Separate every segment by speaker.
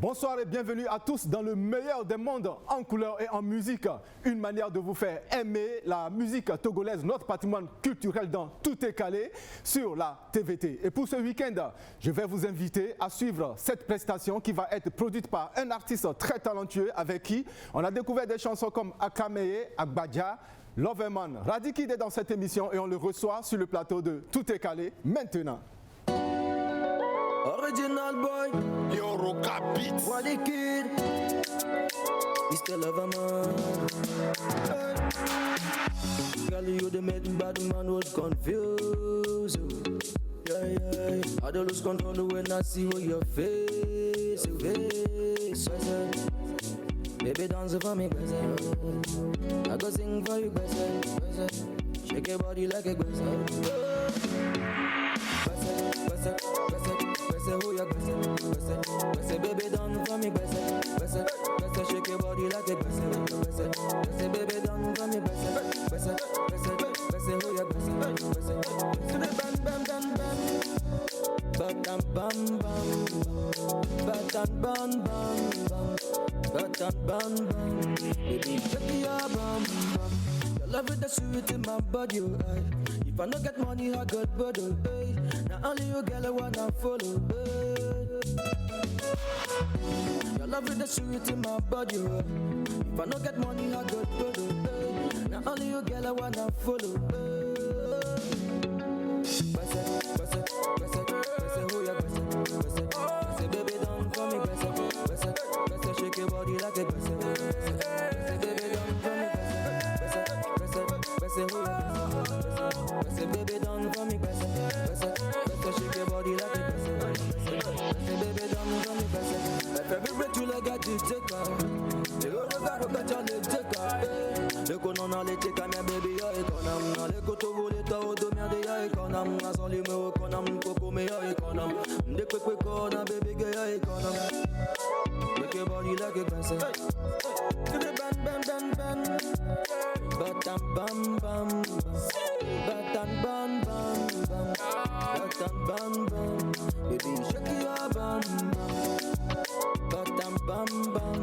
Speaker 1: Bonsoir et bienvenue à tous dans le meilleur des mondes en couleur et en musique. Une manière de vous faire aimer la musique togolaise, notre patrimoine culturel dans Tout est calé sur la TVT. Et pour ce week-end, je vais vous inviter à suivre cette prestation qui va être produite par un artiste très talentueux avec qui on a découvert des chansons comme Akameye, Agbadja, Loverman. Radikid est dans cette émission et on le reçoit sur le plateau de Tout est calé maintenant.
Speaker 2: Original boy,
Speaker 3: Yoroka Beats.
Speaker 2: Radikid, Mr. Loverman. Hey. Girl, you the made bad man would confuse you. Yeah, yeah. I don't lose control when I see your face, your face. Baby, dance for me, I go sing for you, shake your body like a who ya baby done for me, shake your body like a baby done for me, who ya bam bam bam, bam bam bam, baby shake your bam bam. Your love is the sweet in my body, if I don't get money, I got bottle, hey. Now only you girl I wanna follow, hey. Your love is the sweet in my body, if I don't get money, I got bottle, hey. Now only you girl I wanna follow, hey. Who ya baby done for me, shake your body like a baby done for me, who ya baby done for me, shake your body like a baby done for me, my favorite you like a take the road got your leg take le konon le take my baby ya ekonam na le koto voleta odo mia de ya ekonam na soli me okonam koko me ya ekonam de kwe kona baby ge ya ekonam make your body like a dancer to the bam batam bam bam batam bam bam batam bam bam baby shake your bam batam bam bam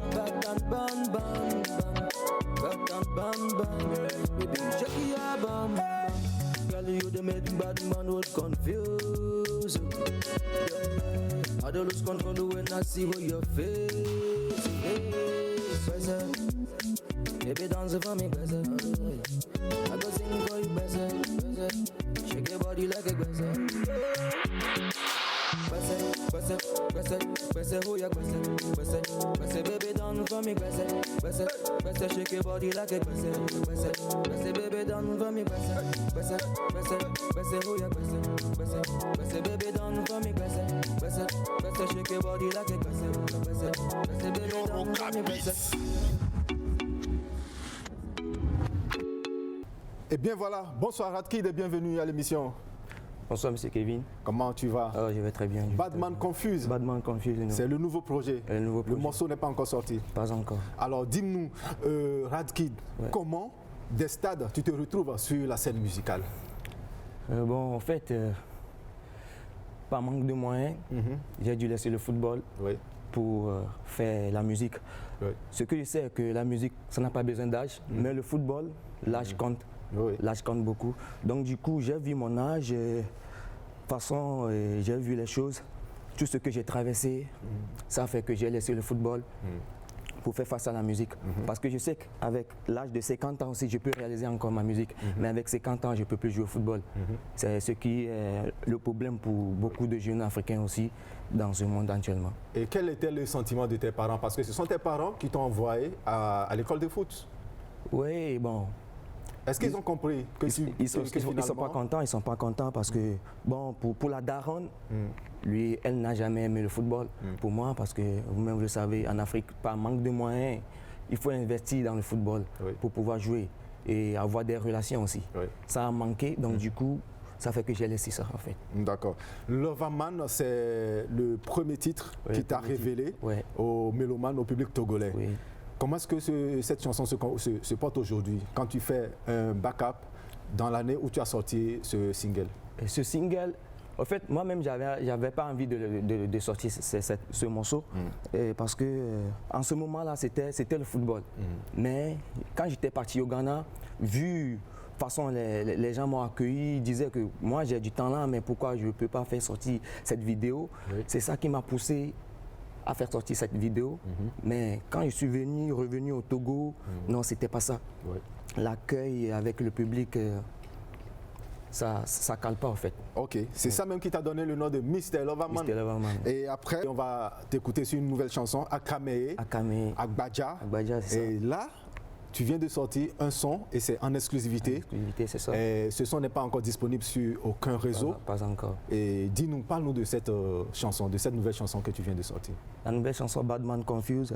Speaker 2: batam bam bam batam bam bam baby shake your bam bam. Girl, you the make bad man would confuse you. I don't lose control when I see your face. Baby dance for me, I go sing for you, shake your body like a who ya baby done for me, shake your body like a baby done for me, who ya baby done for me, shake your body like a baby done for me,
Speaker 1: Et bien voilà, bonsoir Radikid et bienvenue à l'émission.
Speaker 4: Bonsoir Monsieur Kevin.
Speaker 1: Comment tu vas?
Speaker 4: Je vais très bien.
Speaker 1: Badman Confuse.
Speaker 4: Badman Confuse.
Speaker 1: C'est le nouveau projet. Le morceau n'est pas encore sorti.
Speaker 4: Pas encore.
Speaker 1: Alors dis-nous, Radikid, comment des stades tu te retrouves sur la scène musicale?
Speaker 4: Bon, en fait, par manque de moyens, j'ai dû laisser le football pour faire la musique. Ce que je sais, c'est que la musique, ça n'a pas besoin d'âge, mais le football, l'âge compte. L'âge compte beaucoup. Donc du coup, j'ai vu mon âge, de toute façon, j'ai vu les choses, tout ce que j'ai traversé, ça fait que j'ai laissé le football pour faire face à la musique. Parce que je sais qu'avec l'âge de 50 ans aussi, je peux réaliser encore ma musique, mais avec 50 ans, je ne peux plus jouer au football. C'est ce qui est le problème pour beaucoup de jeunes Africains aussi dans ce monde actuellement.
Speaker 1: Et quel était le sentiment de tes parents? Parce que ce sont tes parents qui t'ont envoyé à l'école de foot.
Speaker 4: Oui, bon.
Speaker 1: Est-ce qu'ils ont compris que
Speaker 4: ils sont pas contents parce que bon pour la daronne, lui elle n'a jamais aimé le football. Pour moi, parce que vous-même vous le savez, en Afrique, par manque de moyens, il faut investir dans le football pour pouvoir jouer et avoir des relations aussi. Ça a manqué, donc du coup ça fait que j'ai laissé ça en fait. D'accord.
Speaker 1: Loverman, c'est le premier titre qui t'a révélé aux mélomanes, au public togolais. Comment est-ce que cette chanson se porte aujourd'hui quand tu fais un backup dans l'année où tu as sorti ce single?
Speaker 4: Ce single, En fait, moi-même, j'avais pas envie de sortir ce morceau parce que en ce moment-là, c'était le football. Mais quand j'étais parti au Ghana, vu de toute façon, les gens m'ont accueilli, ils disaient que moi j'ai du temps là, mais pourquoi je ne peux pas faire sortir cette vidéo? C'est ça qui m'a poussé à faire sortir cette vidéo. Mais quand je suis revenu au Togo, non, c'était pas ça. L'accueil avec le public, ça cale pas en fait.
Speaker 1: Ok, c'est ça même qui t'a donné le nom de Mr. Loverman.
Speaker 4: Mr. Loverman.
Speaker 1: Et après, on va t'écouter sur une nouvelle chanson, Akameye, Agbaja.
Speaker 4: Agbaja, c'est ça.
Speaker 1: Et là, tu viens de sortir un son et c'est en exclusivité.
Speaker 4: Exclusivité, c'est ça.
Speaker 1: Et ce son n'est pas encore disponible sur aucun réseau.
Speaker 4: Pas encore.
Speaker 1: Et dis-nous, parle-nous de cette chanson, de cette nouvelle chanson que tu viens de sortir.
Speaker 4: La nouvelle chanson Bad Man Confused,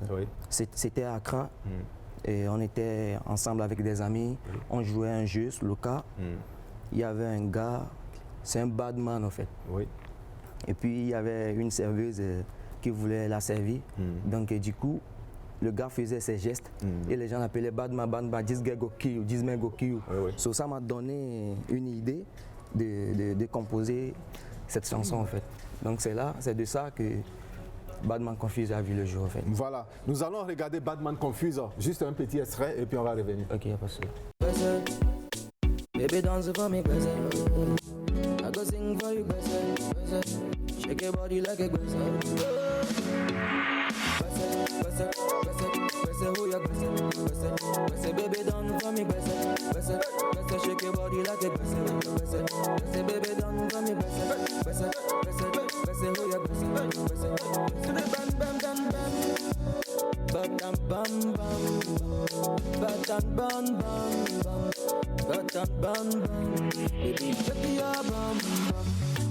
Speaker 4: c'était à Accra. Et on était ensemble avec des amis. On jouait un jeu sur le cas. Il y avait un gars, c'est un bad man en fait. Et puis il y avait une serveuse qui voulait la servir. Donc du coup, le gars faisait ses gestes et les gens l'appelaient Badman, this guy go kill you, this man go kill you. So, ça m'a donné une idée de composer cette chanson en fait. Donc c'est de ça que Badman Confused a vu le jour en fait.
Speaker 1: Voilà, nous allons regarder Badman Confused, juste un petit extrait et puis on va revenir.
Speaker 4: Ok, pas sûr.
Speaker 2: Baby dance for me, I go sing for you, shake your body like a who you baby done for me, shake your body like a baby done for me, who you bam bam bam bam, baby, baby, bam bam.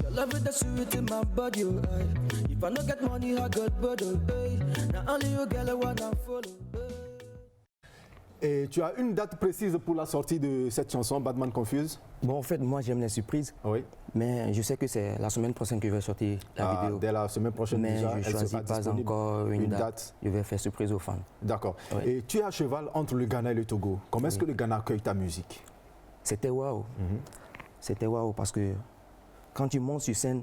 Speaker 2: Your love with the sweet in my body, if I no get money, I got bottle, now only you girl I wanna follow.
Speaker 1: Et tu as une date précise pour la sortie de cette chanson, Badman Confused?
Speaker 4: Bon, en fait, moi j'aime les surprises, mais je sais que c'est la semaine prochaine que je vais sortir la vidéo.
Speaker 1: Dès la semaine prochaine
Speaker 4: mais
Speaker 1: déjà,
Speaker 4: je ne choisis pas encore une date. Je vais faire surprise aux fans.
Speaker 1: D'accord. Et tu es à cheval entre le Ghana et le Togo. Comment est-ce que le Ghana accueille ta musique?
Speaker 4: C'était waouh. C'était waouh parce que quand tu montes sur scène,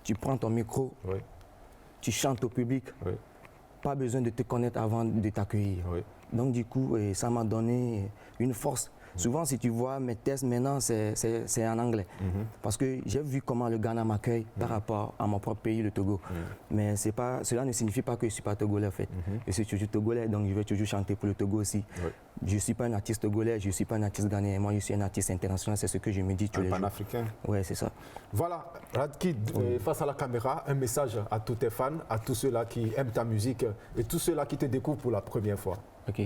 Speaker 4: tu prends ton micro, tu chantes au public. Pas besoin de te connaître avant de t'accueillir. Donc du coup, ça m'a donné une force. Souvent, si tu vois mes tests maintenant, c'est en anglais. Parce que j'ai vu comment le Ghana m'accueille par rapport à mon propre pays, le Togo. Mais cela ne signifie pas que je ne suis pas togolais en fait. Je suis toujours togolais, donc je vais toujours chanter pour le Togo aussi. Je ne suis pas un artiste togolais, je ne suis pas un artiste ghanéen. Moi, je suis un artiste international, c'est ce que je me dis tous les jours. Un
Speaker 1: panafricain.
Speaker 4: Oui, c'est ça.
Speaker 1: Voilà, Radkid, face à la caméra, un message à tous tes fans, à tous ceux-là qui aiment ta musique et tous ceux-là qui te découvrent pour la première fois.
Speaker 4: Ok.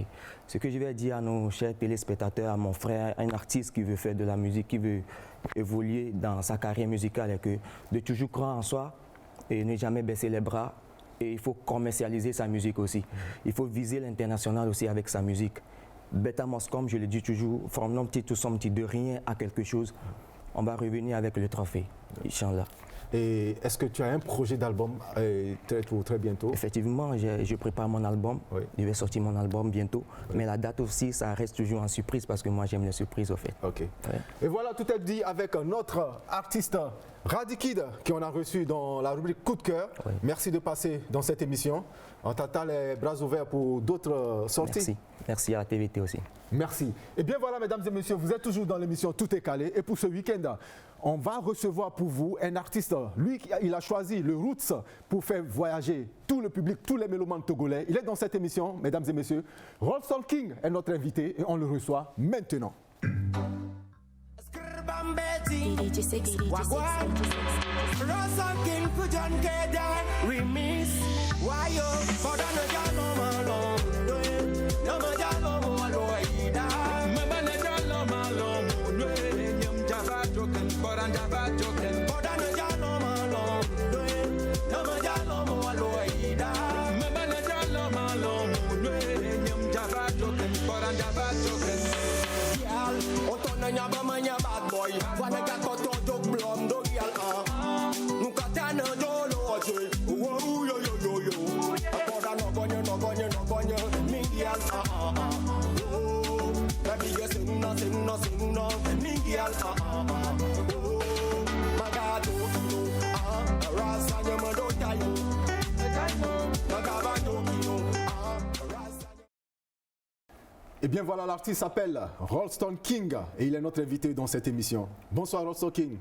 Speaker 4: Ce que je vais dire à nos chers téléspectateurs, à mon frère, un artiste qui veut faire de la musique, qui veut évoluer dans sa carrière musicale, est que de toujours croire en soi et ne jamais baisser les bras. Et il faut commercialiser sa musique aussi. Il faut viser l'international aussi avec sa musique. Beta Moscom, je le dis toujours, from non petit to son petit, de rien à quelque chose, on va revenir avec le trophée, Inch'Allah.
Speaker 1: Et est-ce que tu as un projet d'album très bientôt? Effectivement,
Speaker 4: je prépare mon album. Je vais sortir mon album bientôt. Mais la date aussi, ça reste toujours en surprise parce que moi, j'aime les surprises, au fait.
Speaker 1: Ok. Et voilà, tout est dit avec notre artiste Radkid, qu'on a reçu dans la rubrique Coup de cœur. Merci de passer dans cette émission. On t'attend les bras ouverts pour d'autres sorties.
Speaker 4: Merci. Merci à la TVT aussi.
Speaker 1: Merci. Et bien voilà, mesdames et messieurs, vous êtes toujours dans l'émission Tout est calé. Et pour ce week-end, on va recevoir pour vous un artiste. Lui, il a choisi le Roots pour faire voyager tout le public, tous les mélomanes togolais. Il est dans cette émission, mesdames et messieurs. Rolston King est notre invité et on le reçoit maintenant. bien voilà, l'artiste s'appelle Rolston King et il est notre invité dans cette émission. Bonsoir Rolston King.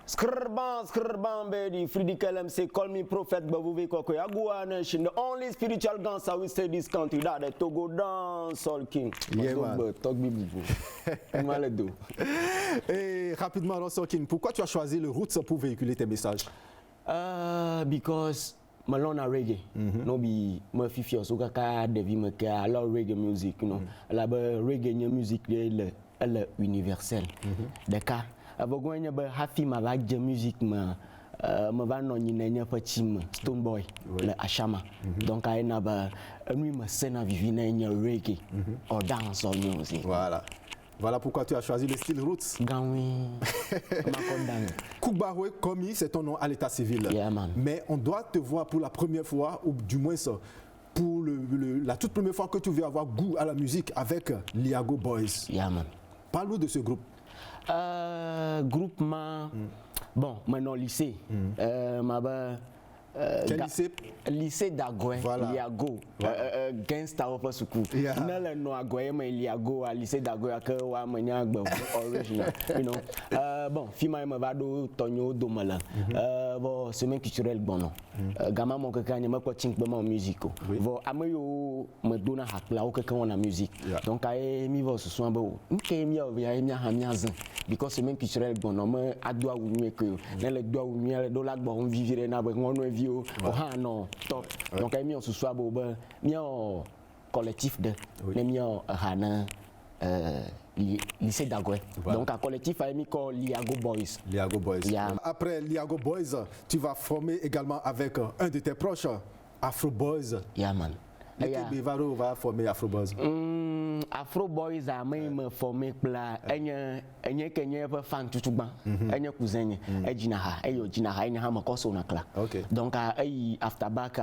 Speaker 5: Skrban, baby. Friedrich LMC, call me prophet, but we go Agua Nation. The only spiritual gangster we say this country, that the Togo dance all king.
Speaker 1: Yeah, man.
Speaker 5: Talk me
Speaker 1: Et rapidement, Rolston King, pourquoi tu as choisi le Roots pour véhiculer tes messages?
Speaker 5: Because I love reggae. No be my fifi so kaka devi me ke I love reggae music, you know. La reggae music elle est universelle. D'accord. Abogwanya ba happy ma ba je music ma va no nyina fa chim Stone Boy le Ashama. Donc ay na ba lui me sena vivi na nya reggae or dance or music.
Speaker 1: Voilà pourquoi tu as choisi le style Roots.
Speaker 5: Gawi.
Speaker 1: Koukbaroué Komi, c'est ton nom à l'état civil.
Speaker 5: Yeah, man.
Speaker 1: Mais on doit te voir pour la première fois, ou du moins pour la toute première fois que tu veux avoir goût à la musique avec Liago Boys.
Speaker 5: Yeah, man.
Speaker 1: Parle-nous de ce groupe.
Speaker 5: Groupement, bon, maintenant lycée.
Speaker 1: Quel lycée?
Speaker 5: Lycée d'Agoué,
Speaker 1: voilà.
Speaker 5: Liago, gangsta of Suku. Nala no Agoué, mais Liago, à lycée d'Agoué, à que wa mania original. You know, bon, fima me va do Tonyo Domala. Bon, semaine culturelle bon non. Gama mon kaka ni me coaching be mon musique. Bon, ameyo me dona hakla o kaka on a musique. Donc ay mi vo so so ba o. Nke mi o ya mi ha mi azan. Because semaine culturelle bon non me adwa wu mi que na le doa wu mi le do la gbo on vivre na be on no non, top. Donc, il y a un collectif de lycée d'Agoué. Donc, un collectif a mis Liago Boys.
Speaker 1: Liago Boys.
Speaker 5: Yeah.
Speaker 1: Après Liago Boys, tu vas former également avec un de tes proches, Afro Boys.
Speaker 5: Yeah, man.
Speaker 1: Bivaro va former Afro Boys.
Speaker 5: Afro Boys a même formé pour enya kenye pa fan tutuba enya cousin ejinaha eyo jinaha enya ha makoso na kla. Donc ay after back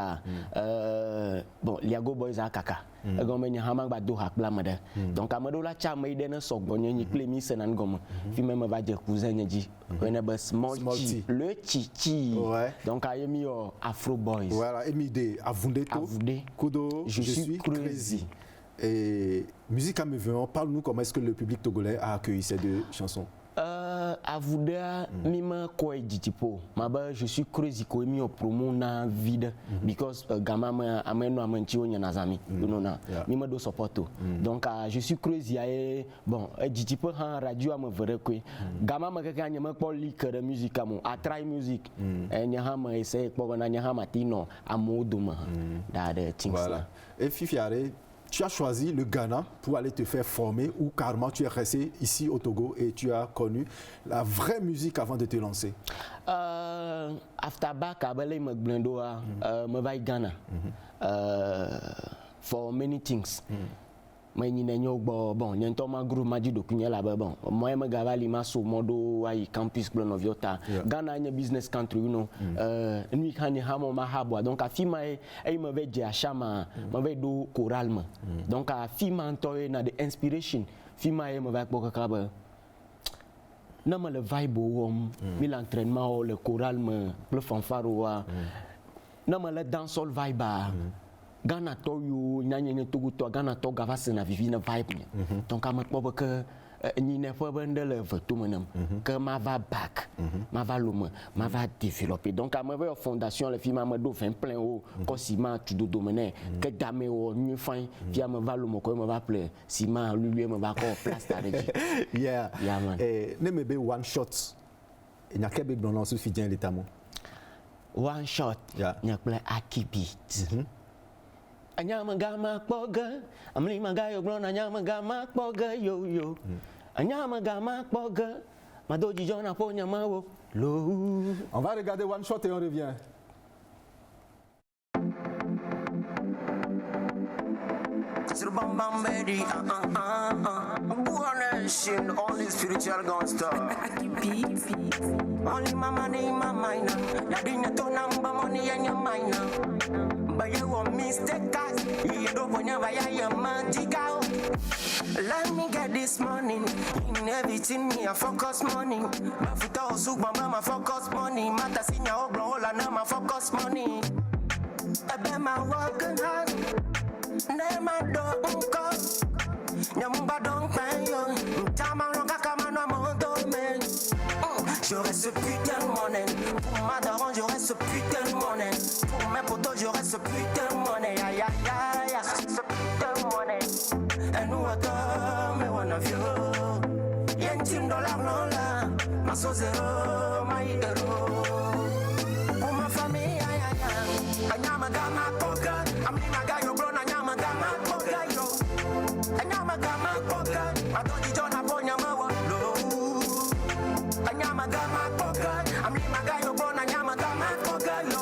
Speaker 5: bon Liago Boys a kaka egom enya ha magba do hakla made. Donc amado la chama ide na sogbo nyi klemi senan gom fi même va je cousin nyi when a small chi le chichi. Donc ay mi Afro Boys.
Speaker 1: Voilà, Emide Avundeto Kudo je suis crazy. Et musique à Mévéan, parle-nous comment est-ce que le public togolais a accueilli ces deux chansons.
Speaker 5: Avouda mima quoi ditipo maba je suis crazy ko mi promo na vide because gama ma ameno amanchi onya nazami you na mima do supporto donc je suis crazy ay bon ditipo han radio am vrai ko gama ma kaka nya ma ko lique de musique am a try music nya ha ma essayer ko na nya ha matino amoduma da de things là.
Speaker 1: Et Fifiare, tu as choisi le Ghana pour aller te faire former ou carrément tu es resté ici au Togo et tu as connu la vraie musique avant de te lancer?
Speaker 5: After back, I me blendo me vai Ghana for many things. Mais ni nenyo bon ni ntoma groupe majido kunya la bon moi me gavali maso modo ai campus Blonoviota Ghana nya business country you know ni kanye hamo mahabwa donc afima ai me ve je achama me ve do choral me donc afima ntoye na the inspiration fima ai me va kaka ba na me le vibe wom mi l'entraînement le choral me le fanfare wa na me le dancehall vibe Ghana to you nyanye Togo to Ghana to gava na vivi na vibe donc am ko que ni ne fo ben de lève tout menam que ma va back ma va loma ma va développer donc am ve fondation le film am do fin plein au cosima tu do domaine que dame o nu fin via me va loma ko me va plein sima lui me va ko place stratégie
Speaker 1: yeah man ne me be one shot nya kebe blon so fi dien l'étamo
Speaker 5: one shot nya play aki beat Anyama gama kpoga, amli magayo blon anyama gama kpoga yo yo. Anyama gama kpoga, madoji jona po nyama wo lo.
Speaker 1: On va regarder one shot et on revient.
Speaker 6: Bam bam baby, Nation, only spiritual gangster. Only my money in my mind. You didn't to number money in your mind. But you want mistake us. You don't want to buy your magical. Let me get this money. In everything me I focus money. My foot also my focus money. Matter in your oblong and my focus money. I bet my working hard. Never don't cost. Nyamumba don't pay yo. Tamalonga kama no mondo men. J'aurais ce putain de monnaie. Pour ma daronne, j'aurais ce putain de monnaie. Pour mes potos, j'aurais ce putain de monnaie. Aïe aïe aïe, ce putain de monnaie. Et nous attends, mais on a vu. Y'a une team $, non là. Ma sauce zéro, ma hydro. Pour ma famille, aïe aïe aïe. Anyama gama poker. Amlima gayo bro, anyama gama poker yo. Anyama gama poker. Atodi jona ponya mawa low. Anyama gama poker. Amlima gayo bro, anyama gama poker yo.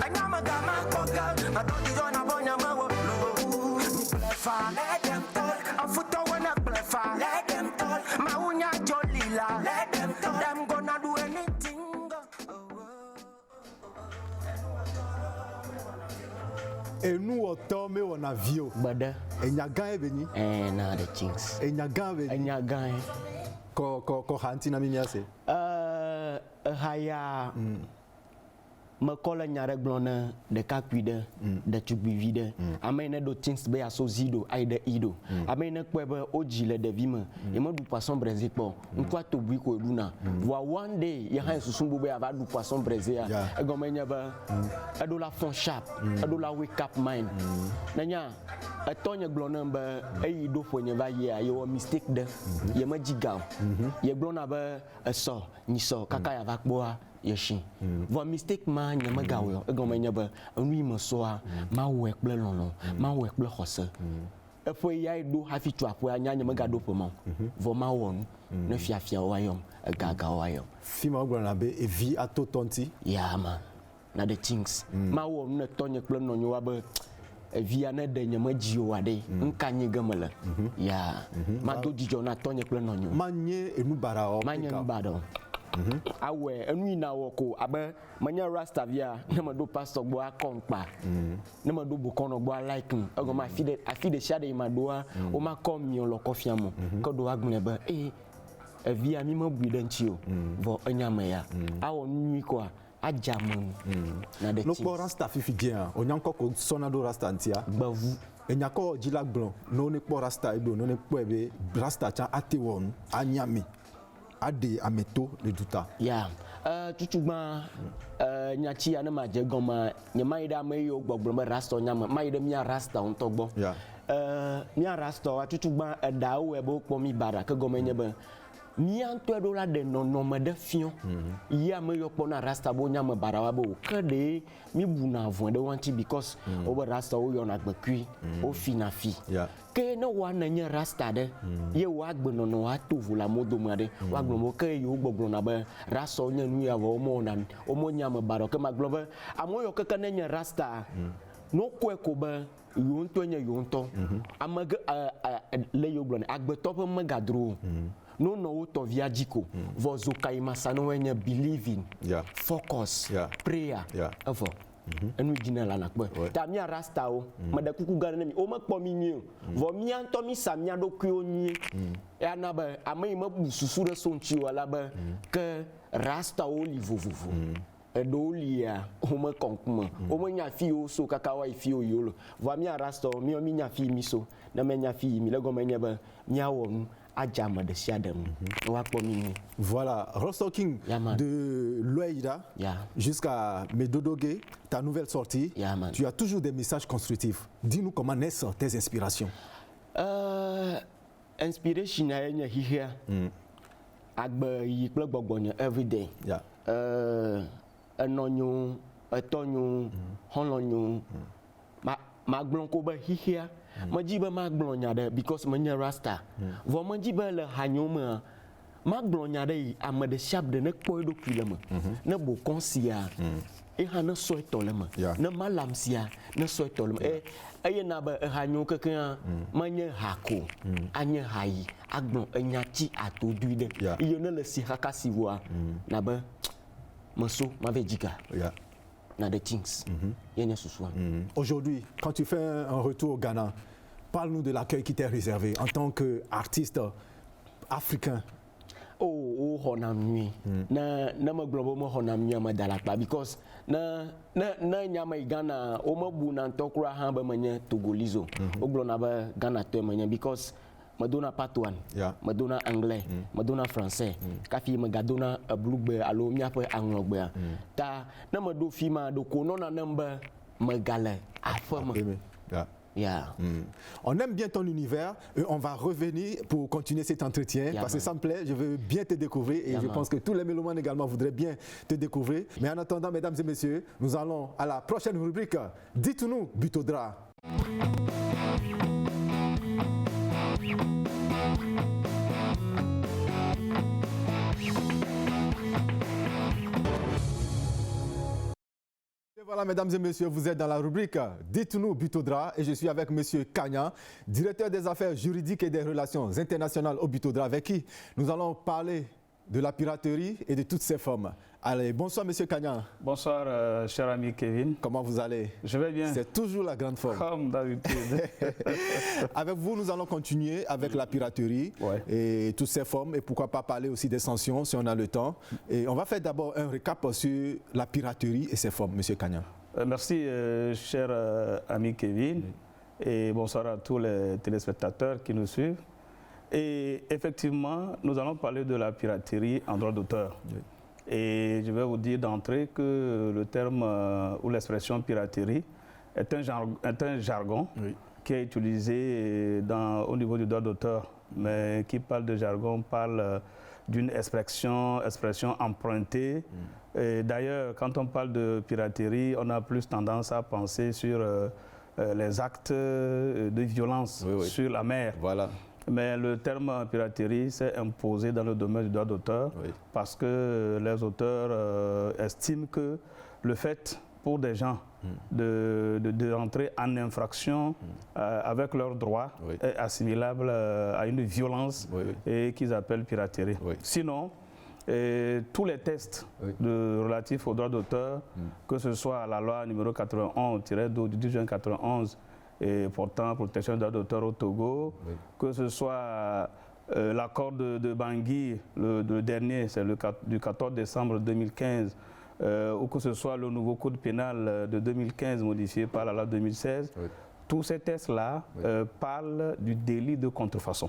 Speaker 6: Anyama gama poker. Atodi jona ponya mawa low. Me blefa, let them talk. I'm foot when I blefa, let them talk. Maunya jolila, let them talk. Them gonna do anything.
Speaker 1: Et nous, autant, mais on a vu.
Speaker 5: Bada.
Speaker 1: Et n'y a gagné venu.
Speaker 5: Na the things.
Speaker 1: Et n'y a gagné venu.
Speaker 5: Enya gang.
Speaker 1: Ko hantina mimiase.
Speaker 5: Haya. Me kola nyare blona de kakwide de tubivide amene do things be asozido aide ido amene kwebe ojile de vime e mo du poisson braisé po nkwa to bui ko eduna wa one day ye han susumbu be ava du poisson braisé a e go menya ba edo la fond sharp edo la wake up mind nanya atonya blona ba e do fo nya ba ye a ye o mistake de ye ma jiga ye blona ba so ni so kaka ya va kboa yeshi vo mistake ma nya magawo egomenya ba anu imo so a ma wo ekple lolo ma wo ekple khose efo ya do hafi tu apo anya nya magado pomo vo ma won ne fiafia wayom gaga wayom
Speaker 1: Fima gbona be e vi ato tonti.
Speaker 5: ya ma na the things ma wo ne tonye kple no nyo wa ba vi ana de nya magio wade nkanye gamala ya ma do dijo na tonye kple no nyo
Speaker 1: Manye enu bara o.
Speaker 5: ma nya mbado awe enu ina woko abe manya rasta via na mado pastor gbo akompa na mado bukono gbo like ogo ma afide shade imadoa o ma kom mi on lo kofia mo ko do agbon ebe via mi mo buide nchio vo enyama ya awo nwi ko ajamu na de
Speaker 1: No ko rasta fifi bien. Onyanko ko sonado rasta ntia.
Speaker 5: bavu
Speaker 1: Enyako jila blon. No ne ko rasta ebo no ne ko ebe rasta cha atewon anyami. Ade ameto le duta.
Speaker 5: ya tutugba nyachi ana ma je goma nyama ida me yo gbogbo me rasta nyama ma ida mi rasta on togbo
Speaker 1: Yeah.
Speaker 5: mi rasta wa tutugba da wo ebo po mi bara ke goma nyebe mi anto do la de no me de fion ya me yo po na rasta bo nyama bara wa bo ke de mi bu na avon de wanti because o be rasta wo yo na gbekui o fi na fi
Speaker 1: Yeah.
Speaker 5: ke no wa na nye rasta de ye wa gbeno no wa to vula modo made wa gblo ke yo gbogbo na be rasta onye nu ya wo mo na o mo nya me baro ke ma gblo be amoyo ke na nye rasta no ko ko be yo nto nye yo nto amage le yo gblo agbeto pe magadro no no wo to via jiko vozo kai masano wenye believing
Speaker 1: Yeah.
Speaker 5: focus
Speaker 1: Yeah.
Speaker 5: prayer
Speaker 1: Yeah.
Speaker 5: evo enu jina la na kpe ta mi rasta o mede kuku gane mi o ma kpo mi ni o vo mi anto mi sa mi ado ku oni ya na ba amai ma bu susu de so nchi wala ba ke rasta o li vovovo edo lia o ma konkuma o ma nya fi o so kaka wa fi o yolo vo mi rasta o mi nya fi mi so na me nya fi mi le go me nya ba mi awonu ajama de siadem wa kpo mi ni
Speaker 1: Voilà, restocking
Speaker 5: Yeah, man.
Speaker 1: de Loïda
Speaker 5: Yeah.
Speaker 1: jusqu'à Medodoge, ta nouvelle sortie.
Speaker 5: Yeah, man.
Speaker 1: Tu as toujours des messages constructifs. Dis-nous comment naissent tes inspirations.
Speaker 5: Inspiration na nya hihia agbe yi kple gbɔgbɔnye everyday
Speaker 1: Yeah.
Speaker 5: enɔnyo etɔnyo xɔlɔnyo ma gblɔ ko be hihia medzi be ma gblɔ nya ɖe because menye rasta vɔ medzi be le hanyo me ma gblɔ nya ɖe yi ame ɖe sia ɖe ne kpɔ eɖokui le me ne bokɔ sia eha ne sɔ etɔ le me
Speaker 1: Yeah.
Speaker 5: ne malam sia ne sɔ etɔ le me eye na be ehanyo kekea menye hako anye hayi agblɔ enyatsi atodui ɖe
Speaker 1: Yeah.
Speaker 5: iye ne le si kaka si voa na be meso ma ve dzika
Speaker 1: Yeah.
Speaker 5: na the things yenye susua
Speaker 1: Aujourd'hui, quand tu fais un retour au Ghana, parle-nous de l'accueil qui t'est réservé en tant qu'artiste africain.
Speaker 5: o xɔnam nyui ne megblɔ be mexɔnam nyui me da la kpa because ne nyame yi Ghana wo mebu na ŋutɔ kura hã be menye togolizo wo gblɔna be Ghana tɔe menye because me dona patoine, me dona anglais, me dona français, kafi me gadona blugbe alo miape anglogbe. Ta na me do fima do kono na number me gale afame.
Speaker 1: Yeah. On aime bien ton univers et on va revenir pour continuer cet entretien parce que ça me plaît, je veux bien te découvrir et je pense que tous les mélomanes également voudraient bien te découvrir. Mais en attendant, mesdames et messieurs, nous allons à la prochaine rubrique. Dites-nous, Butodra. Voilà, mesdames et messieurs, vous êtes dans la rubrique Dites-nous Butodra et je suis avec monsieur Kanya, directeur des affaires juridiques et des relations internationales au Butodra, avec qui nous allons parler de la piraterie et de toutes ses formes. Allez, bonsoir monsieur Kanya.
Speaker 7: Bonsoir cher ami Kevin.
Speaker 1: Comment vous allez?
Speaker 7: Je vais bien.
Speaker 1: C'est toujours la grande forme.
Speaker 7: Comme d'habitude.
Speaker 1: Avec vous, nous allons continuer avec la piraterie et toutes ses formes et pourquoi pas parler aussi des sanctions si on a le temps. Et on va faire d'abord un récap sur la piraterie et ses formes, monsieur Kanya.
Speaker 7: Merci cher ami Kevin et bonsoir à tous les téléspectateurs qui nous suivent. Et effectivement, nous allons parler de la piraterie en droit d'auteur. Et je vais vous dire d'entrée que le terme ou l'expression piraterie est un jargon qui est utilisé au niveau du droit d'auteur. Mais qui parle de jargon parle d'une expression empruntée. D'ailleurs, quand on parle de piraterie, on a plus tendance à penser sur les actes de violence sur la mer.
Speaker 1: Voilà.
Speaker 7: Mais le terme piraterie s'est imposé dans le domaine du droit d'auteur parce que les auteurs estiment que le fait pour des gens de rentrer en infraction avec leurs droits est assimilable à une violence et qu'ils appellent piraterie. Sinon, tous les textes relatifs au droit d'auteur, que ce soit la loi numéro 91-12 du 10 juin 91, et portant protection des droits d'auteur au Togo, que ce soit l'accord de Bangui, le dernier, c'est du 14 décembre 2015, ou que ce soit le nouveau code pénal de 2015 modifié par la loi 2016, tous ces textes-là parlent du délit de contrefaçon.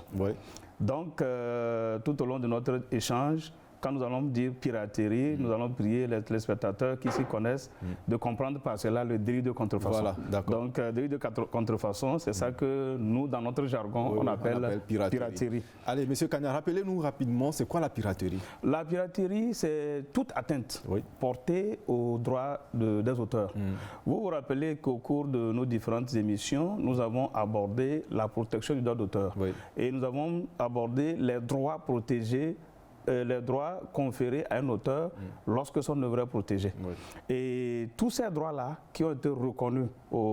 Speaker 7: Donc, tout au long de notre échange, quand nous allons dire piraterie, nous allons prier les téléspectateurs qui s'y connaissent de comprendre par cela le délit de contrefaçon. Voilà, donc, délit de contrefaçon, c'est ça que nous, dans notre jargon, on appelle piraterie.
Speaker 1: Allez, monsieur Kanya, rappelez-nous rapidement, c'est quoi la piraterie?
Speaker 7: La piraterie, c'est toute atteinte portée aux droits des auteurs. Vous vous rappelez qu'au cours de nos différentes émissions, nous avons abordé la protection du droit d'auteur. Et nous avons abordé les droits protégés, les droits conférés à un auteur lorsque son œuvre est protégée. Et tous ces droits-là qui ont été reconnus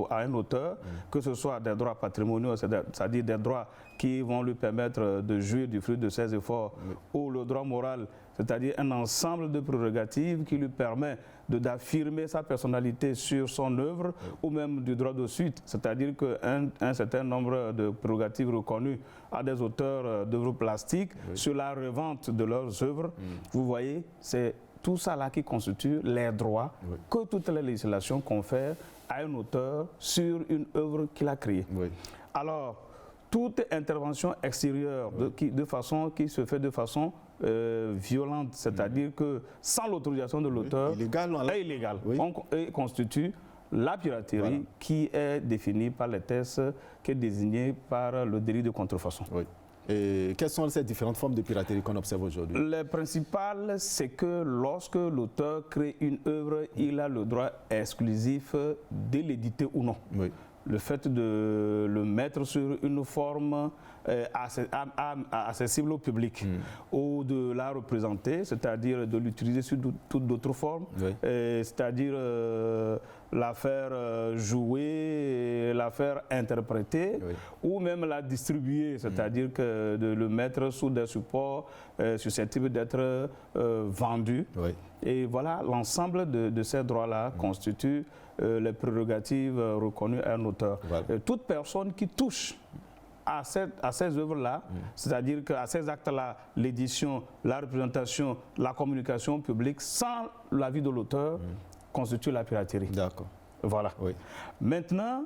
Speaker 7: à un auteur, que ce soit des droits patrimoniaux, c'est-à-dire des droits qui vont lui permettre de jouir du fruit de ses efforts, ou le droit moral, c'est-à-dire un ensemble de prérogatives qui lui permet d'affirmer sa personnalité sur son œuvre, ou même du droit de suite, c'est-à-dire qu'un certain nombre de prérogatives reconnues à des auteurs d'œuvres plastiques sur la revente de leurs œuvres. Vous voyez, c'est tout ça là qui constitue les droits que toutes les législations confèrent à un auteur sur une œuvre qu'il a créée. Alors, toute intervention extérieure qui se fait de façon violente, c'est-à-dire que sans l'autorisation de l'auteur, est illégale. On constitue la piraterie qui est définie par les textes, qui est désignée par le délit de contrefaçon.
Speaker 1: Et quelles sont ces différentes formes de piraterie qu'on observe aujourd'hui?
Speaker 7: Les principales, c'est que lorsque l'auteur crée une œuvre, il a le droit exclusif de l'éditer ou non. Le fait de le mettre sur une forme accessible au public ou de la représenter, c'est-à-dire de l'utiliser sur toutes d'autres formes, c'est-à-dire la faire jouer, la faire interpréter ou même la distribuer, c'est-à-dire que de le mettre sous des supports susceptibles d'être vendus. Et voilà, l'ensemble de ces droits-là constituent les prérogatives reconnues à un auteur. Toute personne qui touche à ces œuvres-là, c'est-à-dire qu'à ces actes-là, l'édition, la représentation, la communication publique, sans l'avis de l'auteur, constitue la piraterie.
Speaker 1: D'accord.
Speaker 7: Voilà. Maintenant,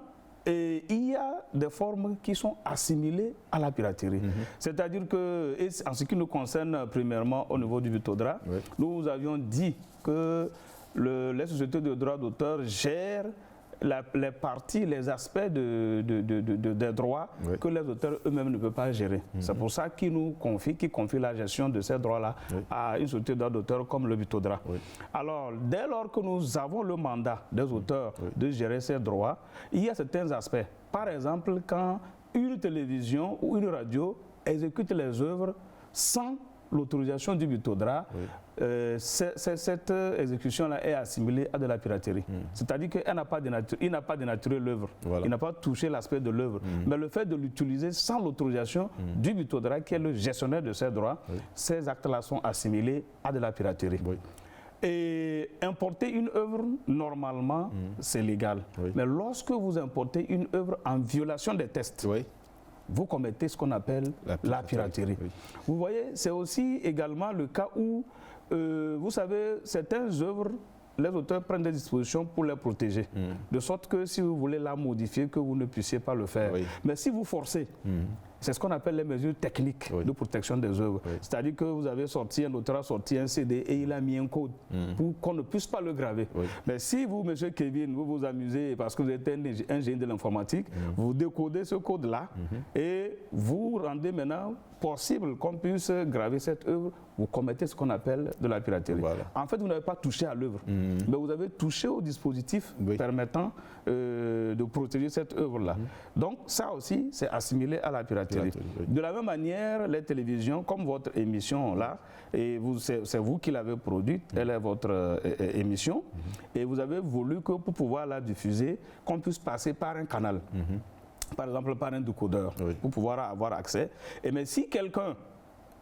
Speaker 7: Et il y a des formes qui sont assimilées à la piraterie. C'est-à-dire que, et en ce qui nous concerne premièrement au niveau du Vitodra, nous avions dit que les sociétés de droits d'auteur gèrent les parties, les aspects des droits que les auteurs eux-mêmes ne peuvent pas gérer. C'est pour ça qu'ils nous confient la gestion de ces droits-là à une société de droits d'auteur comme le Vitodra. Alors, dès lors que nous avons le mandat des auteurs de gérer ces droits, il y a certains aspects. Par exemple, quand une télévision ou une radio exécute les œuvres sans l'autorisation du Vitodra, cette exécution-là est assimilée à de la piraterie. C'est-à-dire qu'il n'a pas dénaturé l'œuvre, il n'a pas touché l'aspect de l'œuvre. Mais le fait de l'utiliser sans l'autorisation du Vitodra, qui est le gestionnaire de ces droits, ces actes-là sont assimilés à de la piraterie. Et importer une œuvre, normalement, c'est légal. Mais lorsque vous importez une œuvre en violation des textes, vous commettez ce qu'on appelle la piraterie. Vous voyez, c'est aussi également le cas où, vous savez, certaines œuvres, les auteurs prennent des dispositions pour les protéger. De sorte que si vous voulez la modifier, que vous ne puissiez pas le faire. Mais si vous forcez, c'est ce qu'on appelle les mesures techniques de protection des œuvres. C'est-à-dire que vous avez sorti, un auteur a sorti un CD et il a mis un code pour qu'on ne puisse pas le graver. Mais si vous, monsieur Kevin, vous vous amusez parce que vous êtes un génie de l'informatique, vous décodez ce code-là et vous rendez maintenant possible qu'on puisse graver cette œuvre, vous commettez ce qu'on appelle de la piraterie. En fait, vous n'avez pas touché à l'œuvre, mais vous avez touché au dispositif permettant de protéger cette œuvre-là. Donc ça aussi, c'est assimilé à la piraterie. De la même manière, les télévisions, comme votre émission là, et c'est vous qui l'avez produite, elle est votre émission, et vous avez voulu que pour pouvoir la diffuser, qu'on puisse passer par un canal. Par exemple par un décodeur, pour pouvoir avoir accès. Et mais si quelqu'un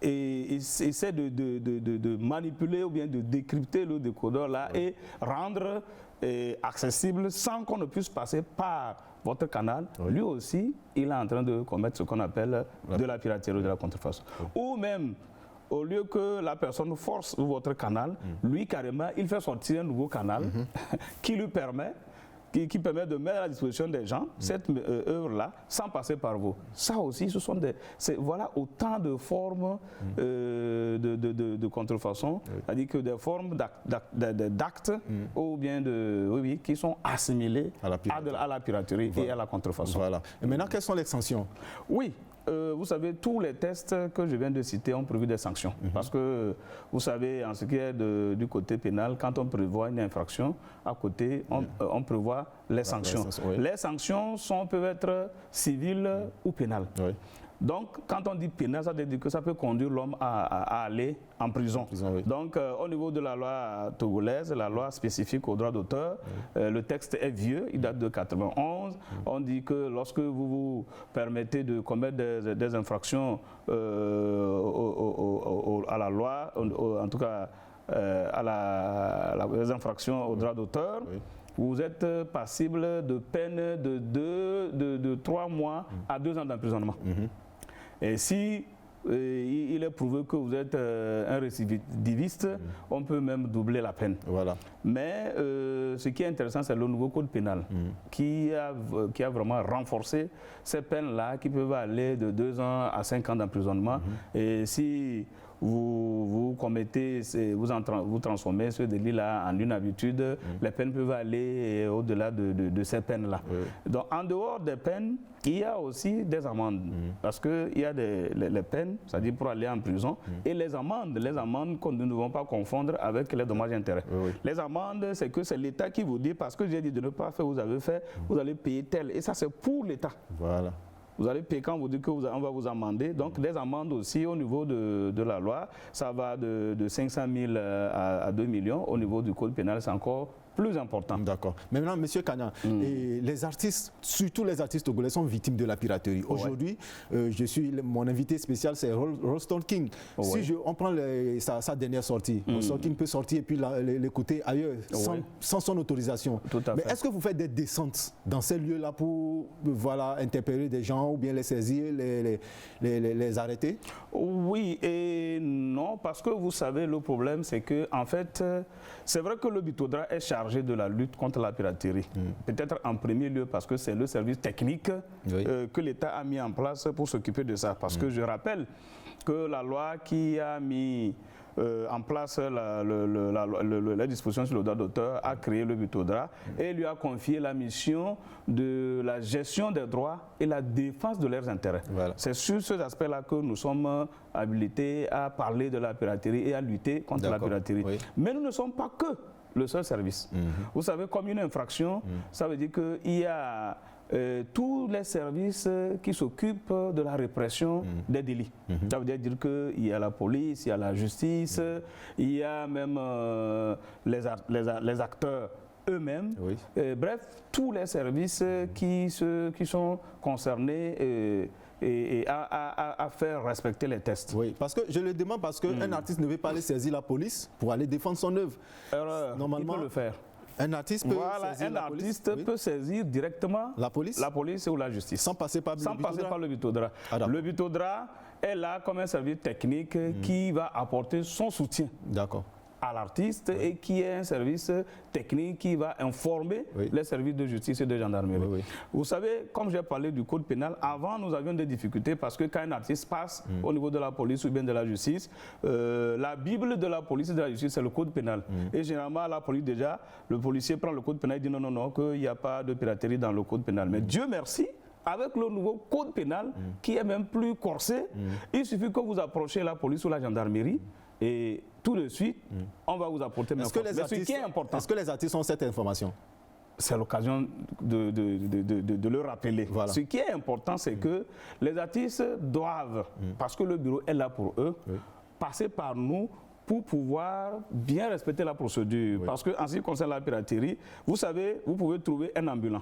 Speaker 7: essaie de manipuler ou bien de décrypter le décodeur là et rendre accessible sans qu'on ne puisse passer par votre canal, lui aussi, il est en train de commettre ce qu'on appelle de la piraterie ou de la contrefaçon. Ou même, au lieu que la personne force votre canal, lui carrément, il fait sortir un nouveau canal qui lui permet de mettre à la disposition des gens cette œuvre-là sans passer par vous. Ça aussi, ce sont voilà autant de formes de contrefaçon, c'est-à-dire que des formes d'actes ou bien qui sont assimilés à la piraterie et à la contrefaçon.
Speaker 1: Voilà. Et maintenant, quelles sont les sanctions?
Speaker 7: Oui. Vous savez, tous les textes que je viens de citer ont prévu des sanctions. Parce que, vous savez, en ce qui est du côté pénal, quand on prévoit une infraction, à côté, on prévoit les sanctions. Les sanctions peuvent être civiles ou pénales. Donc, quand on dit pénal, ça veut dire que ça peut conduire l'homme à aller en prison. Donc, au niveau de la loi togolaise, la loi spécifique aux droits d'auteur, le texte est vieux, il date de 91. On dit que lorsque vous vous permettez de commettre des infractions à la loi, en tout cas les infractions aux droits d'auteur, vous êtes passible de peine de 3 mois à 2 ans d'emprisonnement. Et si il est prouvé que vous êtes un récidiviste, on peut même doubler la peine. Mais ce qui est intéressant, c'est le nouveau code pénal qui a vraiment renforcé ces peines-là qui peuvent aller de 2 ans à 5 ans d'emprisonnement. Et si vous commettez, vous transformez ce délit-là en une habitude, les peines peuvent aller au-delà de ces peines-là. Donc, en dehors des peines, il y a aussi des amendes. Parce qu'il y a les peines, c'est-à-dire pour aller en prison, et les amendes que nous ne devons pas confondre avec les dommages et intérêts. Les amendes, c'est que c'est l'État qui vous dit, parce que j'ai dit de ne pas faire, vous avez fait, vous allez payer tel. Et ça, c'est pour l'État. Vous allez payer quand vous dites qu'on va vous amender. Donc, des amendes aussi au niveau de la loi, ça va de 500 000 à 2 millions. Au niveau du code pénal, c'est encore plus important.
Speaker 1: D'accord. Mais maintenant, M. Kagnan, les artistes, surtout les artistes togolais, sont victimes de la piraterie. Aujourd'hui, mon invité spécial, c'est Rolston King. Si on prend sa dernière sortie, Rolston King peut sortir et puis l'écouter ailleurs sans son autorisation. Mais est-ce que vous faites des descentes dans ces lieux-là pour interpeller des gens ou bien les saisir, les arrêter?
Speaker 7: Oui et non, parce que vous savez, le problème, c'est que, en fait, c'est vrai que le Bitodra est chargé de la lutte contre la piraterie. Peut-être en premier lieu parce que c'est le service technique que l'État a mis en place pour s'occuper de ça. Parce que je rappelle que la loi qui a mis en place la disposition sur le droit d'auteur a créé le Bitodra et lui a confié la mission de la gestion des droits et la défense de leurs intérêts. Voilà. C'est sur ces aspects-là que nous sommes habilités à parler de la piraterie et à lutter contre la piraterie. Oui. Mais nous ne sommes pas que le seul service. Vous savez, comme une infraction, ça veut dire qu'il y a tous les services qui s'occupent de la répression des délits. Ça veut dire qu'il y a la police, il y a la justice, il y a même les acteurs eux-mêmes. Oui. Bref, tous les services qui sont concernés et à faire respecter les tests.
Speaker 1: Oui, parce que je le demande parce qu'un artiste ne veut pas aller saisir la police pour aller défendre son œuvre.
Speaker 7: Alors, normalement, il peut le faire.
Speaker 1: Un artiste peut saisir la police.
Speaker 7: Peut saisir directement
Speaker 1: la police
Speaker 7: ou la justice.
Speaker 1: Sans passer par
Speaker 7: le Bitodra. Le Bitodra est là comme un service technique qui va apporter son soutien à l'artiste et qui est un service technique qui va informer les services de justice et de gendarmerie. Vous savez, comme j'ai parlé du code pénal, avant nous avions des difficultés parce que quand un artiste passe au niveau de la police ou bien de la justice, la Bible de la police et de la justice, c'est le code pénal. Et généralement, la police déjà, le policier prend le code pénal et dit non, qu'il n'y a pas de piraterie dans le code pénal. Mais Dieu merci, avec le nouveau code pénal qui est même plus corsé, il suffit que vous approchiez la police ou la gendarmerie et tout de suite, on va vous apporter mes informations. Mais ce qui est important.
Speaker 1: Est-ce que les artistes ont cette information?
Speaker 7: C'est l'occasion de le rappeler. Voilà. Ce qui est important, c'est que les artistes doivent, parce que le bureau est là pour eux, passer par nous pour pouvoir bien respecter la procédure. Parce qu'en ce qui concerne la piraterie, vous savez, vous pouvez trouver un ambulant.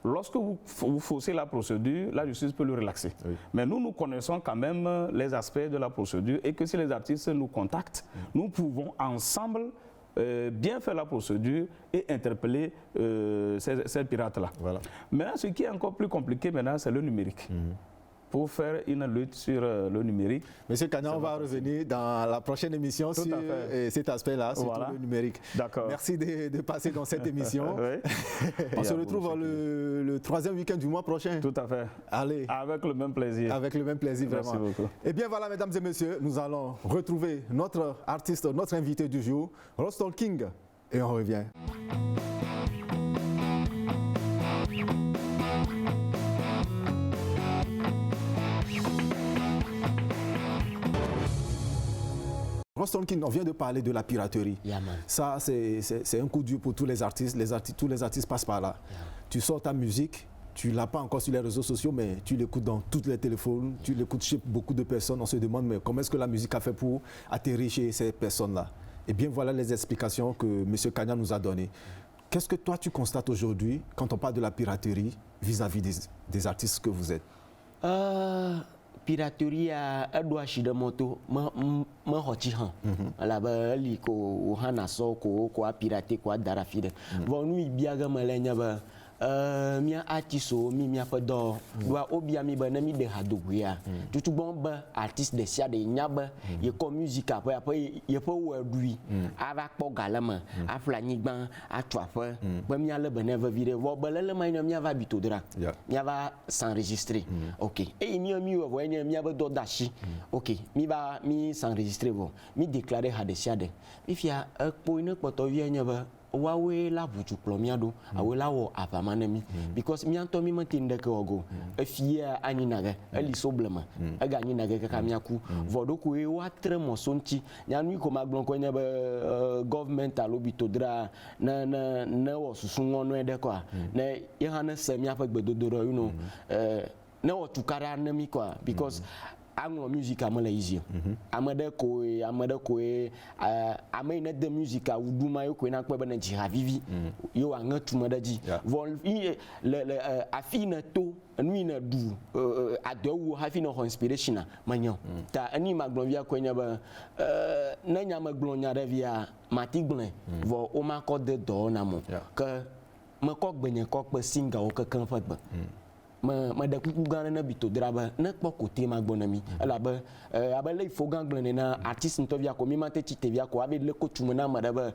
Speaker 7: Lorsque vous faussez la procédure, la justice peut le relaxer. Mais nous connaissons quand même les aspects de la procédure et que si les artistes nous contactent, nous pouvons ensemble bien faire la procédure et interpeller ces pirates-là. Voilà. Maintenant, ce qui est encore plus compliqué maintenant, c'est le numérique. Pour faire une lutte sur le numérique.
Speaker 1: Monsieur Kagnan, on va revenir dans la prochaine émission sur cet aspect-là, sur le numérique.
Speaker 7: D'accord.
Speaker 1: Merci de passer dans cette émission. On se retrouve le troisième week-end du mois prochain.
Speaker 7: Tout à fait.
Speaker 1: Allez.
Speaker 7: Avec le même plaisir.
Speaker 1: Avec le même plaisir, vraiment.
Speaker 7: Merci beaucoup.
Speaker 1: Et bien voilà, mesdames et messieurs, nous allons retrouver notre artiste, notre invité du jour, Rostol King. Et on revient. Rostol King, on vient de parler de la piraterie. Ça, c'est un coup dur pour tous les artistes. Tous les artistes passent par là. Tu sors ta musique, tu ne l'as pas encore sur les réseaux sociaux, mais tu l'écoutes dans tous les téléphones, tu l'écoutes chez beaucoup de personnes. On se demande, mais comment est-ce que la musique a fait pour atterrir chez ces personnes-là? Et bien, voilà les explications que M. Kagnan nous a données. Qu'est-ce que toi, tu constates aujourd'hui quand on parle de la piraterie vis-à-vis des artistes que vous êtes?
Speaker 5: Piraterie a doit acheter de moto ma hoti han la ba li ko hana so ko a pirater ko darafide bon nous biaga malenya ba mia artiso mia fa do doit obia mi ba na mi de hadoguya tutu bon ba artiste de sia de nyaba ye ko musique après ye fa wadui ava kpo galama afla nyigban atwafa ba mia le beneva vide wo ba le ma mia va Bitodra mia va s'enregistrer OK et mi voyez mia ba do dashi OK mi s'enregistrer bon mi déclarer hadesiade mi fia po ina poto vie nyaba wawe la buju plomia do awela wo apamanemi because mi anto mi matinde ke ogo efia aninaga eli soblema aga aninaga ka miaku vodoku e watre mosonti nyanu ko maglon ko nya government alo Bitodra na wo susunwo no ede kwa na ye hana semia fa gbedodoro you know na wo tukara na mi kwa because anglo music amala easy amade ko amena de music awuduma yo ko na kpe na ji havivi yo anga tumada ji vol le afina to nui na du adowu havina inspiration manyo ta ani maglonvia ko nya ba na nya maglonya revia matigble vo o ma ko de do na mo que ma ko gbenye ko pe singa o ka kan fa ba ma da kuku gã na bito dra ba na kpɔ côté ma gbɔ na mi elabe abe le ifo gã gblẽ na artiste ntɔ via ko mi ma te tite via ko abe le ko tume na ma da be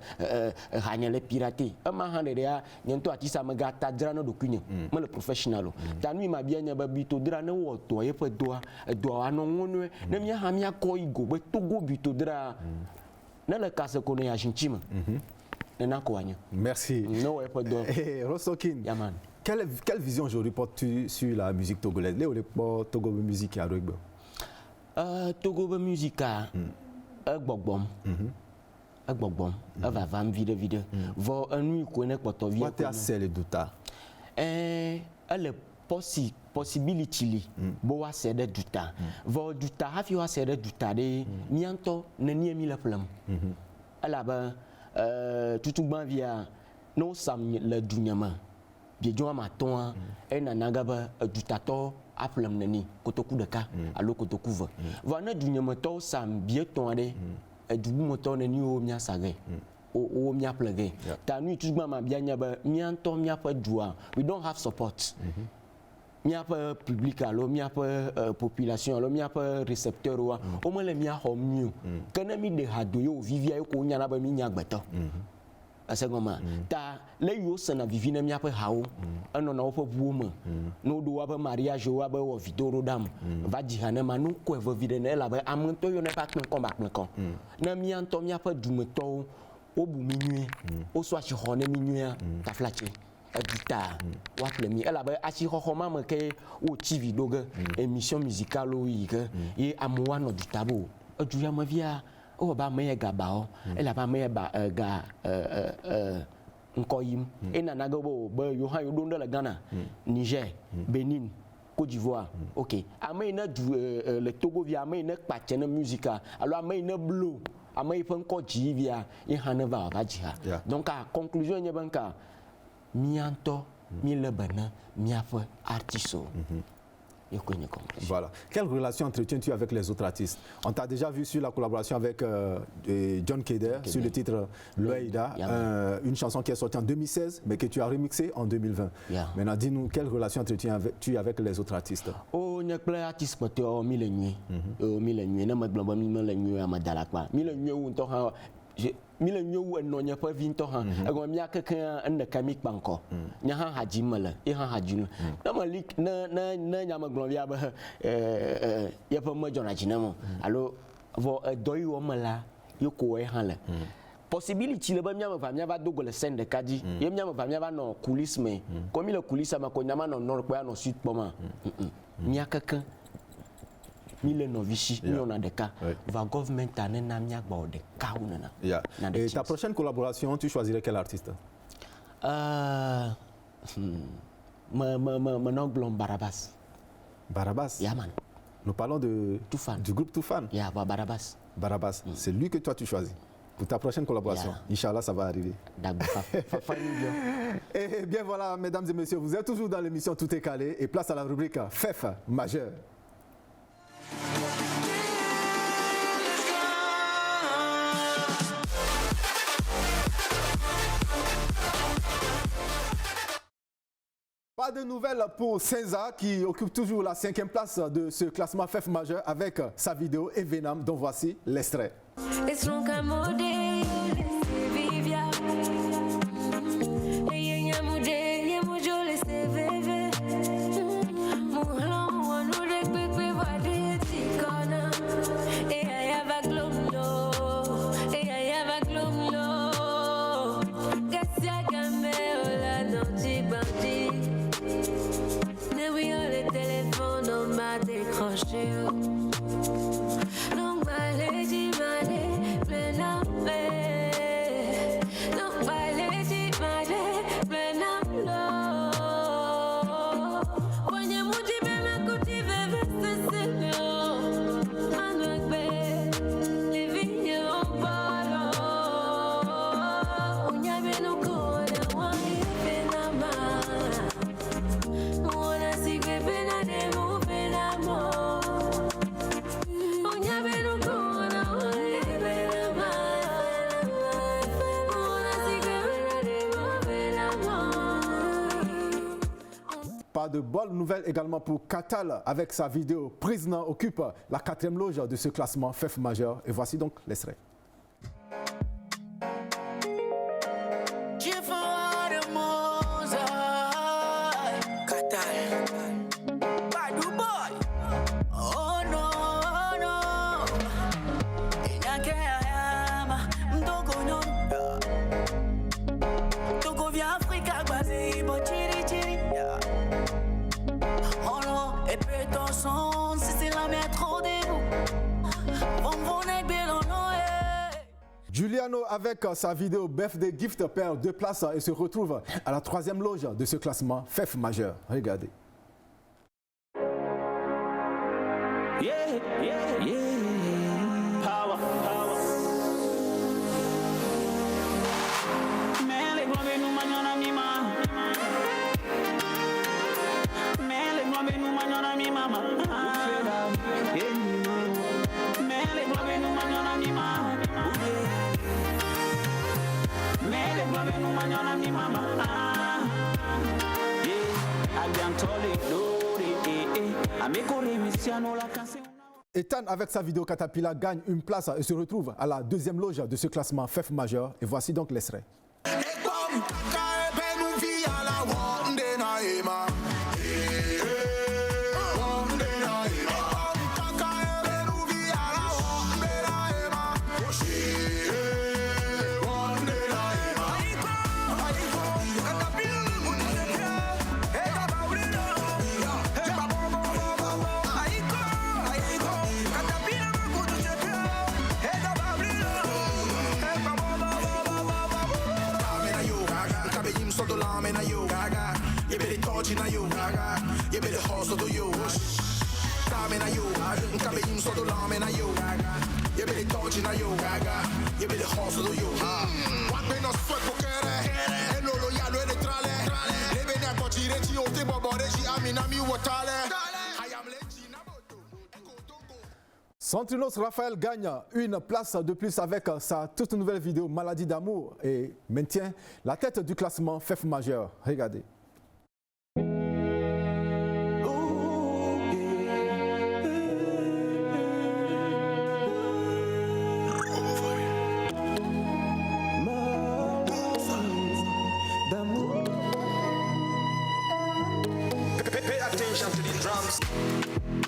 Speaker 5: hanya le pirate ema ha de ya nye ntɔ artiste me ga ta dra na dokui nye me le professional o ta nu ma bia nye be bito dra ne wɔ dɔ ye ƒe dɔa dɔa anɔ ŋɔnue ne mia ha mia kɔ igo be Togo bito dra ne le kase ko ne ya shinchi me
Speaker 1: Merci. Rosokin, quelle vision aujourd'hui portes-tu sur la musique togolaise? Togo musique à
Speaker 5: Togo musique à Gbogbom. Va vide. Va un nuit connaît pas ton vie.
Speaker 1: Quoi c'est le douta?
Speaker 5: Elle possibility bo wa sede douta. Va douta hafi wa sede douta de nianto ne nie mi la flam. Elle ba tutu ban via no sam le dunyama biejo ma ton e na naga ba dutato aplam nani kotoku deka alo kotoku va na dunyama to sam bie ton de dubu moto nani o mia sage o mia plege ta nu tutu ban ma bia nya ba mia to mia pa dua we don't have support mia pa public alo mia pa population alo mia pa récepteur o mo le mia ho miu kana mi de hado yo vivia ko nya na ba mi nya gbeto asegoma ta le yo sana vivi na mia pa hawo ano na wo pa buoma no do wa ba mariage wa ba wo vidoro dam va jihana ma no ko eva vide na la ba amonto yo na pa kpon kon na mia nto mia pa dumeto o bu minue o so achi ho na minue ta flache Adita, waplemi. Elle avait acheté roman que au TV dogue émission musicale ou et amoua no du tabou. Du ma via oh ba me gabao. Elle a pas me ga nkoyim. Et na nagabo ba yo ha yo donde la Ghana, Niger, Bénin, Côte d'Ivoire. OK. Ame na du le Togo via ame na patene musica. Alors ame na blue. Ame il faut encore via il haneva va jiha. Donc à conclusion n'y banka mianto mi lebana miafa artiso.
Speaker 1: Voilà. Quelle relation entretiens-tu avec les autres artistes? On t'a déjà vu sur la collaboration avec John Keder sur le titre Loïda, une chanson qui est sortie en 2016 mais que tu as remixée en 2020. Maintenant, dis-nous, quelle relation entretiens-tu avec les autres artistes?
Speaker 5: Oh, il y a plein d'artistes qui ont mis les nuits. Mis nuits, ne me blâme les nuits à Madalakma. Mis les nuits où on mile nyowu no nya pa vinto ha ego mia keke ande kamik banko nya ha hajimala e ha hajulu na malik na nya maglon bia ba ya pa mo jona jinamo allo vo doyi wo mala yoko e ha la possibility le ba mia va dogo le scène de kadi ye mia va no coulisses mais comme le coulisse ma ko nyama no nord ko ya no sud poma mia keke mille novici on a des cas va government anena mia gba de cas na.
Speaker 1: Et ta prochaine collaboration, tu choisirais quel artiste?
Speaker 5: Mon blond Barabas.
Speaker 1: Barabas?
Speaker 5: Yeah man.
Speaker 1: Nous parlons de
Speaker 5: Toufan.
Speaker 1: Du groupe Toufan.
Speaker 5: Yeah, Barabas.
Speaker 1: Barabas, c'est lui que toi tu choisis pour ta prochaine collaboration. Inch'Allah, ça va arriver. Et bien voilà, mesdames et messieurs, vous êtes toujours dans l'émission Tout est calé et place à la rubrique Fef majeur. Pas de nouvelles pour Senza qui occupe toujours la 5e place de ce classement FEF majeur avec sa vidéo Evenam dont voici l'extrait. de bonnes nouvelles également pour Katal avec sa vidéo Président occupe la 4e loge de ce classement FEF majeur. Et voici donc l'extrait. Giuliano avec sa vidéo Birthday Gift perd 2 places et se retrouve à la 3e loge de ce classement FEF majeur. Regardez.
Speaker 8: Yeah, yeah, yeah. Power, power. Mele globe no manyona mima. Mele globe no manyona mima. Mele globe no manyona mima. Mele globe no manyona mima. Yeah, abbiamo
Speaker 1: Ethan avec sa vidéo Catapila gagne une place et se retrouve à la 2e loge de ce classement FEF majeur. Et voici donc l'extrait. Santrinos Raphaël gagne une place de plus avec sa toute nouvelle vidéo Maladie d'amour et maintient la tête du classement FEF majeur. Regardez.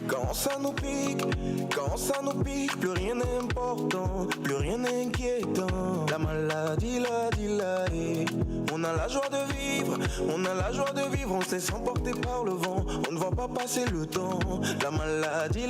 Speaker 9: Quand ça nous pique, plus rien n'est important, plus rien n'est inquiétant. La maladie, on a la joie de vivre, on sait s'emporter par le vent, on ne va pas passer le temps. La maladie,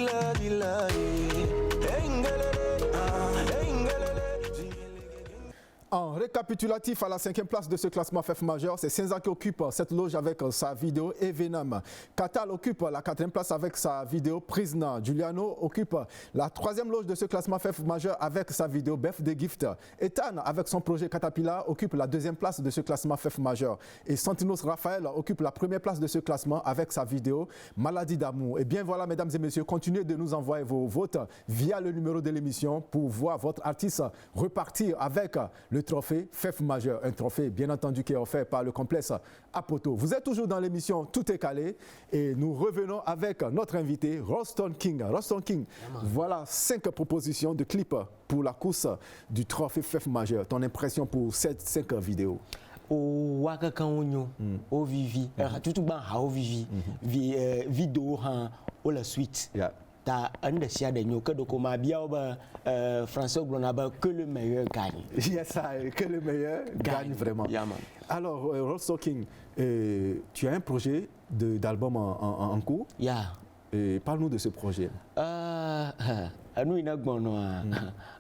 Speaker 9: En récapitulatif, à la 5e place de ce classement FEF majeur, c'est Senza qui occupe cette loge avec sa vidéo Evenam. Katal occupe la 4e place avec sa vidéo Prisna. Giuliano occupe la 3e loge de ce classement FEF majeur avec sa vidéo Birthday Gift. Ethan, avec son projet Catapila, occupe la 2e place de ce classement FEF majeur. Et Santinos Raphaël occupe la 1re place de ce classement avec sa vidéo Maladie d'amour. Et bien voilà, mesdames et messieurs, continuez de nous envoyer vos votes via le numéro de l'émission pour voir votre artiste repartir avec le trophée FEF majeur, un trophée bien entendu qui est offert par le complexe Apoto. Vous êtes toujours dans l'émission Tout est calé et nous revenons avec notre invité Roston King. Roston King, voilà 5 propositions de clips pour la course du trophée FEF majeur. Ton impression pour ces 5 vidéos?
Speaker 5: O waka kan onyo o vivi tutu ban ha o vivi vidéo han o la suite ta ande sia de nyo que de koma bia ba français glonaba que le meilleur gagne.
Speaker 1: Yes, que le meilleur gagne vraiment.
Speaker 5: Yeah, man.
Speaker 1: Alors Roston King, tu as un projet d'album en cours?
Speaker 5: Yeah.
Speaker 1: Parle-nous de ce projet.
Speaker 5: Anu ina gbono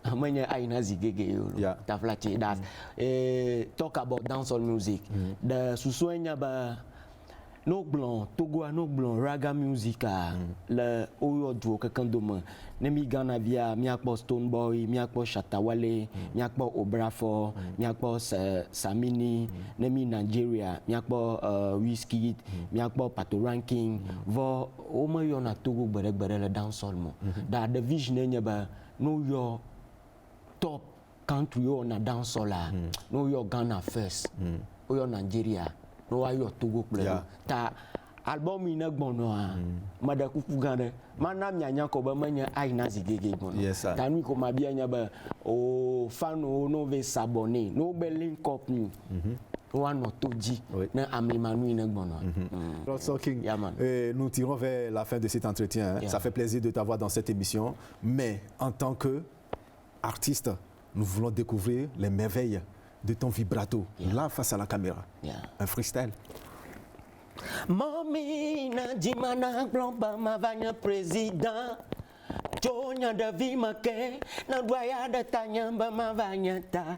Speaker 5: amanya aina zigege yo taflati that talk about dancehall music the susuenya ba no blon togo no blon raga music le oyo duo kakandoma ne mi Ghana via mi akpo Stone Boy mi akpo Shatawale mi akpo Obrafo mi akpo Samini ne mi Nigeria mi akpo Wizkid mi akpo Pato Ranking vo o ma yo na togo gbere le dancehall mo da the vision nya ba no yo top country yo na dancehall la no yo Ghana first o yo Nigeria no wa yo togo play ta album ina gbono a mada kuku gane mana nyanya ko ba manya aina zigege gbono tanu ko mabia nya ba o fano no ve s'abonner no be link up ni one toji na amemanu ina gbono
Speaker 9: Rolston King, nous tirons vers la fin de cet entretien. Ça fait plaisir de t'avoir dans cette émission, mais en tant que artiste, nous voulons découvrir les merveilles de ton vibrato là face à la caméra. Un freestyle.
Speaker 5: Mami na jimana glomba mavanya président Tonya da vimake na doya da tanyamba mavanya ta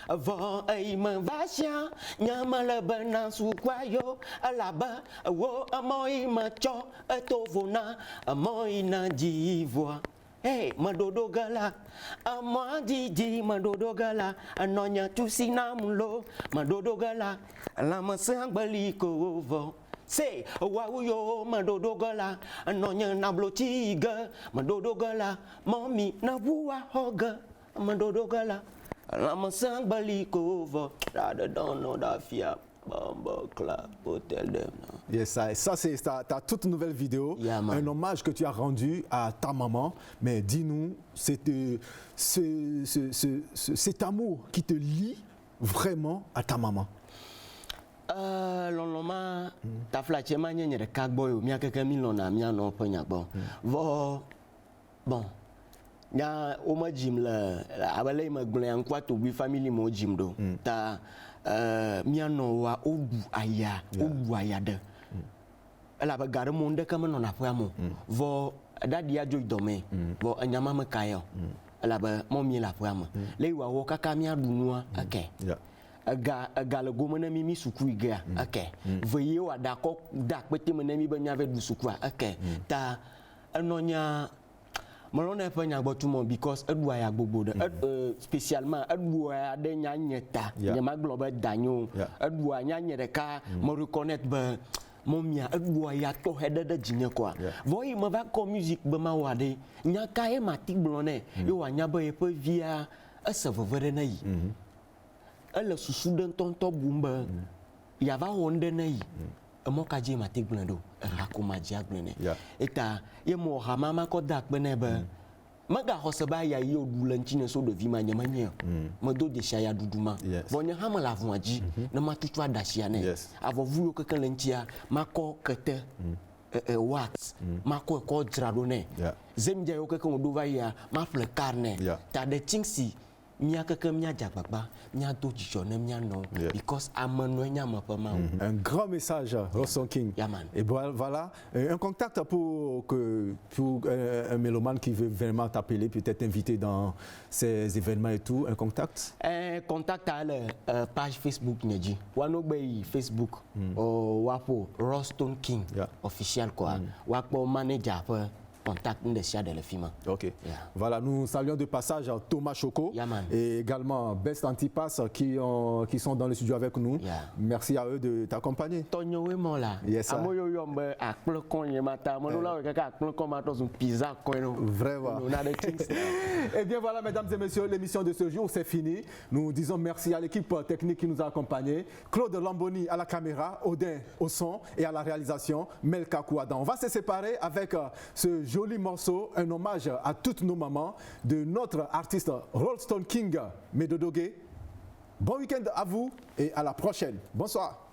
Speaker 5: Vo ai mavasha nyama la bana su kwayo alaba wo amoi macho etovona amoi na jivoa Hey, madodo gala, ama jiji madodo gala, anonya tusina mulo, madodo gala, lama sang bali kovo. Say, wauyo madodo gala, anonya nablo chiga, madodo gala, mommy na bua hoga, madodo gala, lama sang bali kovo. Rather don't know that fear. Bamba Club, Hotel Dem.
Speaker 9: Yes, ça c'est ta toute nouvelle vidéo, un hommage que tu as rendu à ta maman. Mais dis-nous, cet amour qui te lie vraiment à ta maman.
Speaker 5: Loloma, ta flachema nye de kagboy, mia keke milona, mia no penya bon. Bon. Nya oma jim la abale ma glen kwa to bi family mo jim do. Ta mia no wa obu aya de. La ba gare monde kama no na famo. Vo dadi ajo idome. Vo anyama me kayo. La ba momi la famo. Le wa wo kaka mia dunua ake. Ga le gomo na mimi suku iga ake. Veye wa da ko da kwete me na mi ba mia ve du suku ake. Ta anonya Malona panya botumo because edwa ya gbogbo spécialement edwa de nya nyeta nya magloba danyo edwa nya nyereka mo reconnaître ba momia edwa ya to hedede jinye kwa voyi ma va ko musique ba ma wade nya kae matik blone yo wa nya ba e pe via asavovere na yi ele susu de tonto bumba ya va wonde na yi mo kaje matik blendo hakuma jaglene eta ye mo hamama ko dak benebe maga hoseba ya yo dulanchine so de vima nyamanye mo do de shaya duduma vonya hamala vuaji na matutu adashia ne avovu yo keke lentia mako kete wax mako ko drado ne zemja yo keke mo do va ya ma fle carne ta de tingsi mia keke mia jagbagba mia do jijone mia no because amano nya mapa ma
Speaker 9: un grand message Rolston King et voilà un contact pour un mélomane qui veut vraiment t'appeler peut-être t'inviter dans ces événements et tout un contact
Speaker 5: contact à la page Facebook neji wano bay Facebook wapo Rolston King officiel quoi wapo manager contact de Sia de la FIMA.
Speaker 9: Ok. Voilà, nous saluons de passage Thomas Choco et également Best Antipas qui sont dans le studio avec nous. Merci à eux de t'accompagner.
Speaker 5: Tonyo et moi là.
Speaker 9: Yes.
Speaker 5: Amoyo yombe akple konye mata. Monola kaka akple komata son pizza kono.
Speaker 9: Vraiment. Et bien voilà, mesdames et messieurs, l'émission de ce jour c'est fini. Nous disons merci à l'équipe technique qui nous a accompagnés. Claude Lamboni à la caméra, Odin au son et à la réalisation, Melka Kouadan. On va se séparer avec ce joli morceau, un hommage à toutes nos mamans de notre artiste Rolston King Medodoge. Bon week-end à vous et à la prochaine. Bonsoir.